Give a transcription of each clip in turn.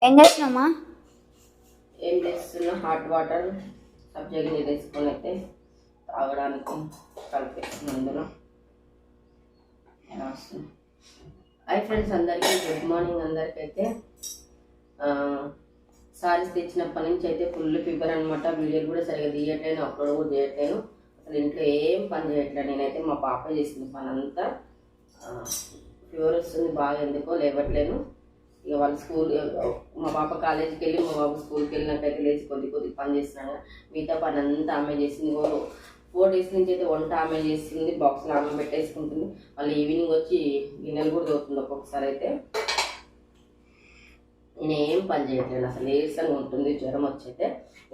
ఏం చేస్తున్నామా? ఏం చేస్తున్నా, హాట్ వాటర్ సబ్జా గింజలు వేసుకొని అయితే తాగడానికి కలిపేస్తున్నాను అందులో. హాయ్ ఫ్రెండ్స్, అందరికీ గుడ్ మార్నింగ్. అందరికైతే సారీస్ తెచ్చినప్పటి నుంచి అయితే ఫుల్ ఫీవర్ అనమాట. వీడియోలు కూడా సరిగా తీయట్లేను, అప్లోడ్ కూడా చేయట్లేను. అసలు ఇంట్లో ఏం పని చేయట్లేదు. నేనైతే మా పాప చేసిన పని అంతా. ఫీవర్ వస్తుంది బాగా, ఎందుకో లేవట్లేను. ఇక వాళ్ళు స్కూల్, మా పాప కాలేజీకి వెళ్ళి మా బాబు స్కూల్కి వెళ్ళినాకైతే లేచి కొద్ది పని చేస్తున్నాను. మిగతా పని అంతా ఆమె చేసింది. 4 డేస్ నుంచి అయితే వంట ఆమె చేస్తుంది, బాక్స్లో ఆమె పెట్టేసుకుంటుంది. మళ్ళీ ఈవినింగ్ వచ్చి గిన్నెలు కూడా దొరుకుతుంది ఒక్కొక్కసారి. అయితే నేను ఏం పని చేయట్లేదు, అసలు నీరసంగా ఉంటుంది. జ్వరం వచ్చైతే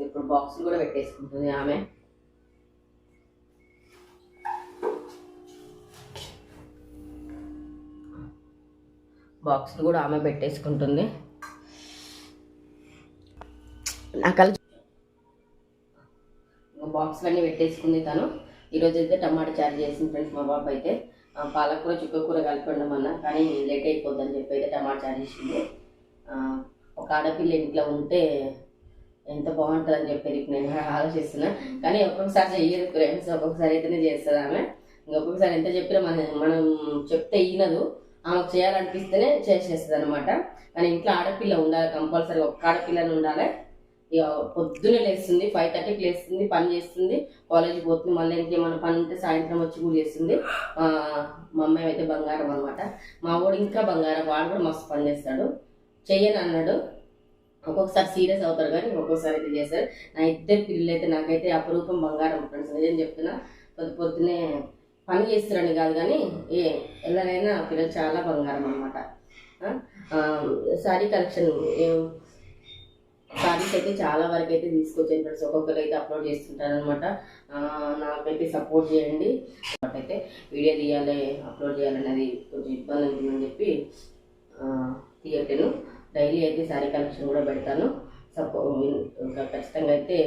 ఇప్పుడు బాక్సులు కూడా పెట్టేసుకుంటుంది ఆమె. బాక్సులు కూడా ఆమె పెట్టేసుకుంటుంది. నాకు బాక్సులు అన్నీ పెట్టేసుకుంది తను. ఈరోజు అయితే టమాటా చారు చేసింది ఫ్రెండ్స్. మా బాబు అయితే పాలకూర చుక్కకూర కలిపి ఉండమన్నా, కానీ లేట్ అయిపోద్దని చెప్పి అయితే టమాటా చారు చేసింది. ఒక ఆడపిల్ల ఇంట్లో ఉంటే ఎంత బాగుంటుందని చెప్పేది నేను ఆలోచిస్తున్నా. కానీ ఒక్కొక్కసారి చెయ్యదు ఫ్రెండ్స్, ఒక్కొక్కసారి అయితేనే చేస్తుంది ఆమె. ఇంకొకసారి ఎంత చెప్పినా మనం చెప్తే ఈనదు. ఆమెకు చేయాలనిపిస్తేనే చేసేస్తుంది అనమాట. కానీ ఇంట్లో ఆడపిల్ల ఉండాలి, కంపల్సరీ ఒక్క ఆడపిల్లని ఉండాలి. ఇక పొద్దున్నే లేస్తుంది, 5:30కి లేస్తుంది, పని చేస్తుంది, కాలేజీకి పోతుంది. మళ్ళీ ఇంకేమైనా పని ఉంటే సాయంత్రం వచ్చి కూడా చేస్తుంది. మా అమ్మాయి అయితే బంగారం అనమాట. మా వాడు ఇంకా బంగారం, వాడు కూడా మస్తు పని చేస్తాడు. చెయ్యను అన్నాడు, ఒక్కొక్కసారి సీరియస్ అవుతాడు, కానీ ఒక్కొక్కసారి అయితే చేస్తాడు. నా ఇద్దరు పిల్లలు అయితే నాకైతే అపురూపం బంగారం ఫ్రెండ్స్. నిజం చెప్తున్నా, పొద్దున్నే పని చేస్తున్నాను కాదు, కానీ ఎవరైనా పిల్లలు చాలా బంగారం అనమాట. శారీ కలెక్షన్, శారీస్ అయితే చాలా వరకు అయితే తీసుకొచ్చాను ఫ్రెండ్స్. ఒక్కొక్కరు అయితే అప్లోడ్ చేస్తుంటారు అనమాట. నాకైతే సపోర్ట్ చేయండి. అయితే వీడియో తీయాలి, అప్లోడ్ చేయాలనేది కొంచెం ఇబ్బంది ఉంటుందని చెప్పి తీయట్లేను. డైలీ అయితే శారీ కలెక్షన్ కూడా పెడతాను. ఖచ్చితంగా అయితే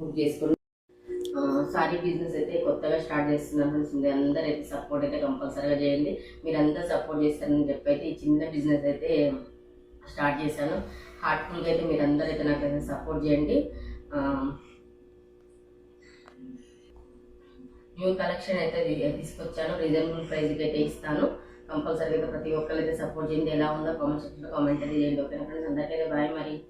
బుక్ చేసుకుని శారీ బిజినెస్ అయితే కొత్తగా స్టార్ట్ చేస్తున్నాను ఫ్రెండ్స్. అందరూ అయితే సపోర్ట్ అయితే కంపల్సరీగా చేయండి. మీరు అందరూ సపోర్ట్ చేస్తారని చెప్పి అయితే ఈ చిన్న బిజినెస్ అయితే స్టార్ట్ చేశాను. హార్ట్ఫుల్గా అయితే మీరు అందరూ అయితే నాకైతే సపోర్ట్ చేయండి. న్యూ కలెక్షన్ అయితే తీసుకొచ్చాను, రీజనబుల్ ప్రైస్కి అయితే ఇస్తాను. కంపల్సరీగా ప్రతి ఒక్కరు అయితే సపోర్ట్ చేయండి. ఎలా ఉందో కామెంట్ సెక్షన్లో కామెంట్ అయితే చేయండి. ఓకేనా ఫ్రెండ్స్, అందరికైతే బాయ్ మరి.